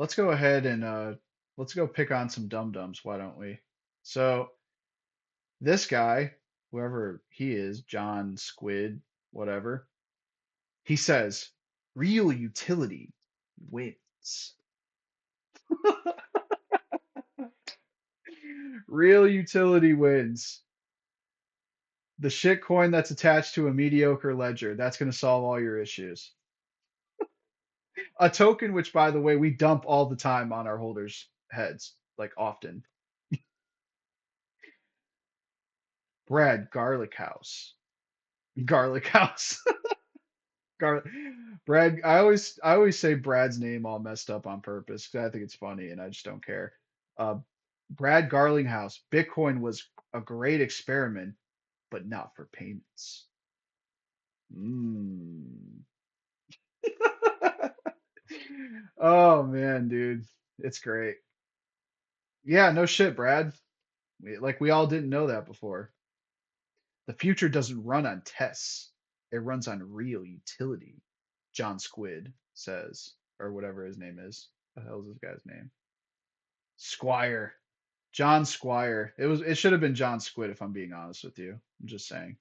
let's go ahead and let's go pick on some dum dums. Why don't we? So this guy, whoever he is, John Squid, whatever, he says, real utility wins. Real utility wins. The shit coin that's attached to a mediocre ledger. That's going to solve all your issues. A token, which, by the way, we dump all the time on our holders' heads, like often. Brad, Garlic House. Garlic House. Gar Brad, I always say Brad's name all messed up on purpose because I think it's funny and I just don't care. Uh, Brad Garlinghouse, Bitcoin was a great experiment, but not for payments. Mm. Oh man, dude, it's great. Yeah, no shit, Brad. Like we all didn't know that before. The future doesn't run on tests. It runs on real utility. John Squid says, or whatever his name is. What the hell is this guy's name? Squire. John Squire. It should have been John Squid if I'm being honest with you. I'm just saying.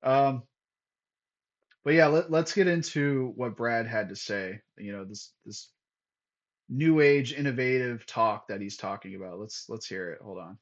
Um, but yeah, let's get into what Brad had to say. This new age innovative talk that he's talking about. Let's hear it. Hold on.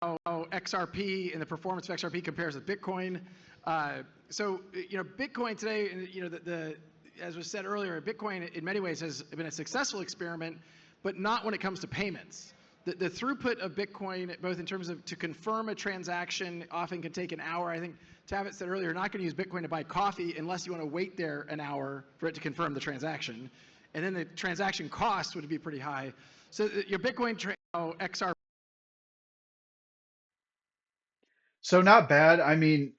How XRP and the performance of XRP compares with Bitcoin. Bitcoin today, as was said earlier, Bitcoin in many ways has been a successful experiment, but not when it comes to payments. The throughput of Bitcoin, both in terms of to confirm a transaction, often can take an hour. I think Tavis said earlier, you're not going to use Bitcoin to buy coffee unless you want to wait there an hour for it to confirm the transaction. And then the transaction cost would be pretty high. So your Bitcoin XRP. So not bad. I mean,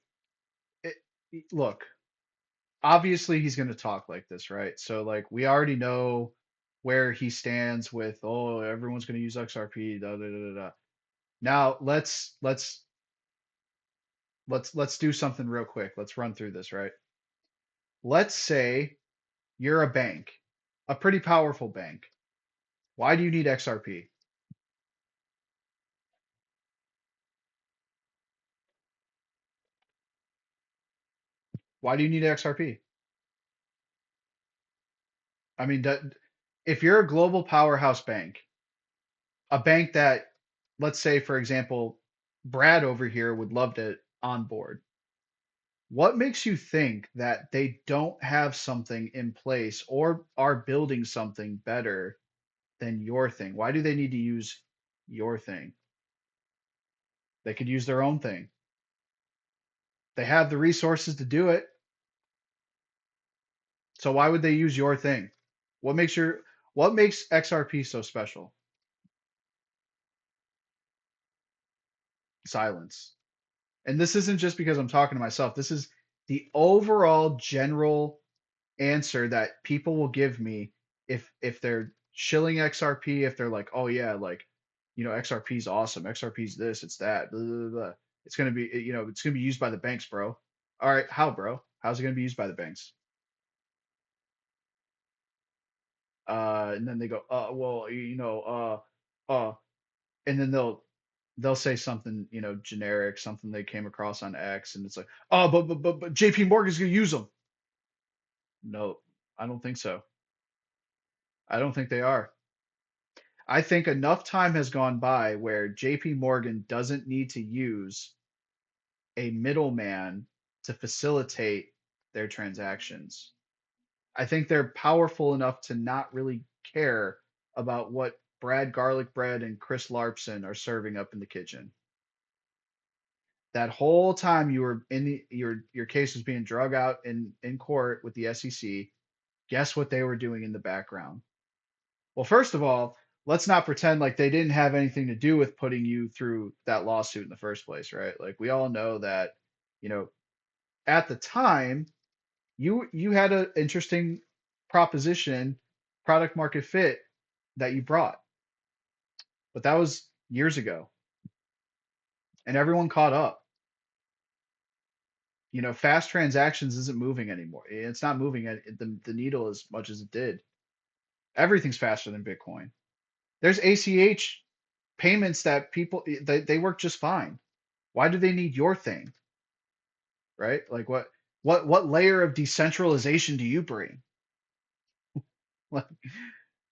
it, look, obviously he's going to talk like this, right? So like we already know where he stands with, oh, everyone's going to use XRP. Da, da, da, da, da. Now let's do something real quick. Let's run through this, right? Let's say you're a bank, a pretty powerful bank. Why do you need XRP? Why do you need XRP? I mean, if you're a global powerhouse bank, a bank that, let's say, for example, Brad over here would love to onboard, what makes you think that they don't have something in place or are building something better than your thing? Why do they need to use your thing? They could use their own thing. They have the resources to do it. So why would they use your thing? What makes your what makes XRP so special? Silence. And this isn't just because I'm talking to myself. This is the overall general answer that people will give me if they're shilling XRP, if they're like, oh yeah, like XRP is awesome, XRP's this, it's that, blah, blah, blah. It's gonna be it's gonna be used by the banks, bro. All right, how, bro? How's it gonna be used by the banks? And then they go, well, and then they'll say something, generic, something they came across on X, and it's like, oh, but JP Morgan's gonna use them. No, I don't think so. I don't think they are. I think enough time has gone by where JP Morgan doesn't need to use a middleman to facilitate their transactions. I think they're powerful enough to not really care about what Brad Garlic Bread and Chris Larpson are serving up in the kitchen. That whole time you were in your case was being drug out in court with the SEC. Guess what they were doing in the background? Well, first of all, let's not pretend like they didn't have anything to do with putting you through that lawsuit in the first place, right? Like we all know that, you know, at the time you had an interesting proposition, product market fit that you brought, but that was years ago, and everyone caught up. Fast transactions isn't moving anymore. It's not moving the needle as much as it did. Everything's faster than Bitcoin. There's ACH payments that people they work just fine. Why do they need your thing, right? Like what layer of decentralization do you bring? Like,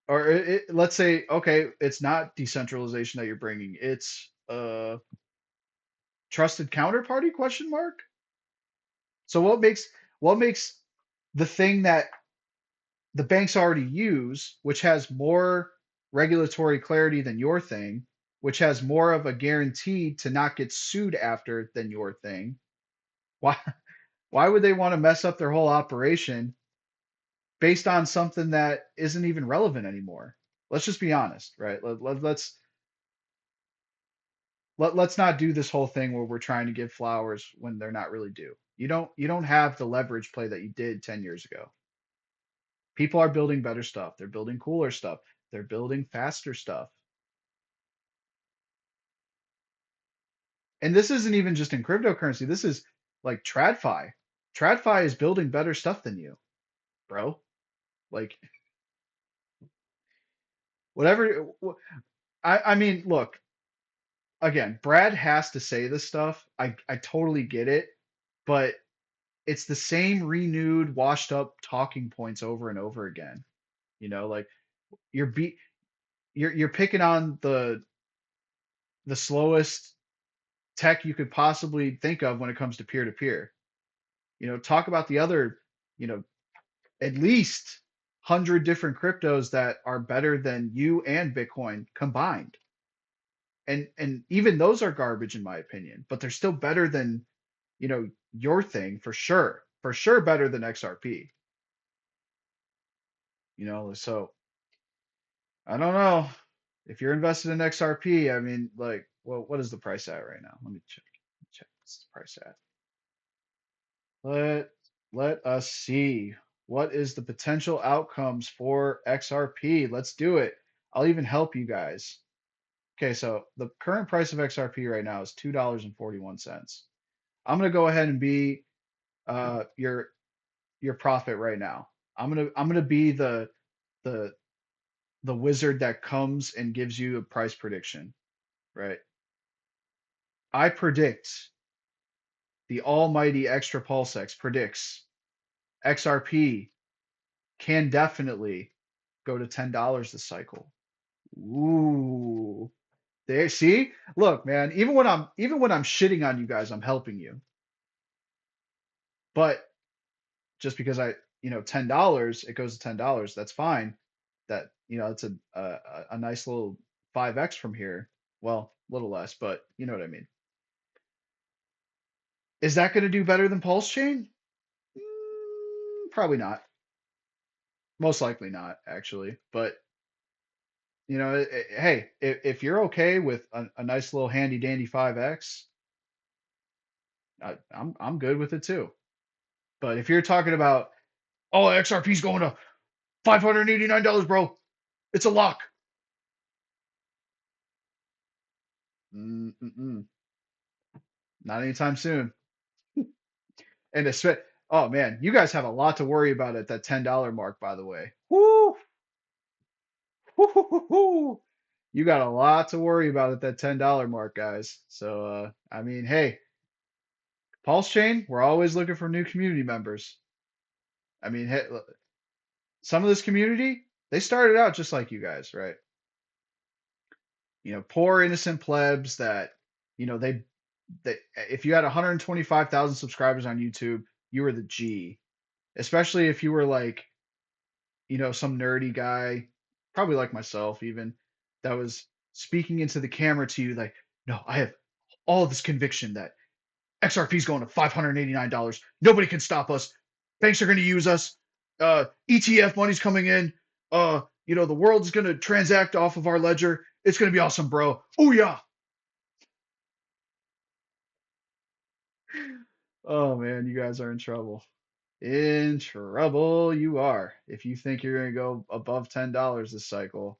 or let's say, okay, it's not decentralization that you're bringing. It's trusted counterparty question mark. So what makes the thing that the banks already use, which has more regulatory clarity than your thing, which has more of a guarantee to not get sued after than your thing. Why why would they want to mess up their whole operation based on something that isn't even relevant anymore? Let's just be honest, right? Let's not do this whole thing where we're trying to give flowers when they're not really due. You don't have the leverage play that you did 10 years ago. People are building better stuff. They're building cooler stuff. They're building faster stuff. And this isn't even just in cryptocurrency. This is like TradFi. TradFi is building better stuff than you, bro. Like whatever. I mean, look, again, Brad has to say this stuff. I totally get it, but it's the same renewed, washed up talking points over and over again. Like you're be you're picking on the slowest tech you could possibly think of when it comes to peer to peer. Talk about the other, you know, at least 100 different cryptos that are better than you and Bitcoin combined. And even those are garbage in my opinion, but they're still better than, your thing for sure. For sure better than XRP. So I don't know. If you're invested in XRP, I mean, like, well, what is the price at right now? Let me check. Check what's the price at. Let let us see. What is the potential outcomes for XRP? Let's do it. I'll even help you guys. Okay, so the current price of XRP right now is $2.41. I'm gonna go ahead and be your profit right now. I'm gonna be the the wizard that comes and gives you a price prediction, right? I predict the almighty Extra Pulsex predicts XRP can definitely go to $10 this cycle. Ooh. There, see? Look, man, even when I'm shitting on you guys, I'm helping you. But just because $10, it goes to $10, that's fine. It's a nice little 5x from here. Well, a little less, but you know what I mean. Is that going to do better than Pulse Chain? Probably not. Most likely not, actually. But hey, if you're okay with a nice little handy dandy 5x, I'm good with it too. But if you're talking about, oh, XRP's going to $589, bro, it's a lock. Mm-mm, not anytime soon. And oh man, you guys have a lot to worry about at that $10 mark, by the way. Woo, woo, woo, woo, woo. You got a lot to worry about at that $10 mark, guys. So, I mean, hey, Pulse Chain, we're always looking for new community members. I mean, hey, some of this community, they started out just like you guys, right? Poor innocent plebs that, they if you had 125,000 subscribers on YouTube, you were the G. Especially if you were like, some nerdy guy, probably like myself even, that was speaking into the camera to you like, no, I have all this conviction that XRP is going to $589. Nobody can stop us. Banks are going to use us. ETF money's coming in. The world's going to transact off of our ledger. It's going to be awesome, bro. Oh yeah. Oh man, you guys are in trouble. In trouble you are if you think you're going to go above $10 this cycle.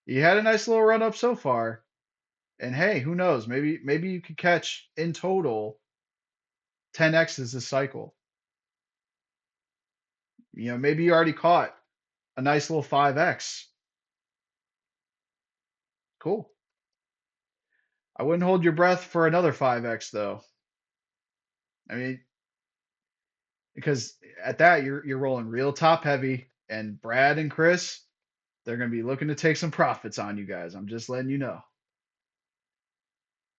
You had a nice little run up so far. And hey, who knows? Maybe you could catch in total 10x is this cycle. Maybe you already caught a nice little 5x. Cool. I wouldn't hold your breath for another 5x though. I mean, because at that you're rolling real top heavy, and Brad and Chris, they're going to be looking to take some profits on you guys. I'm just letting you know.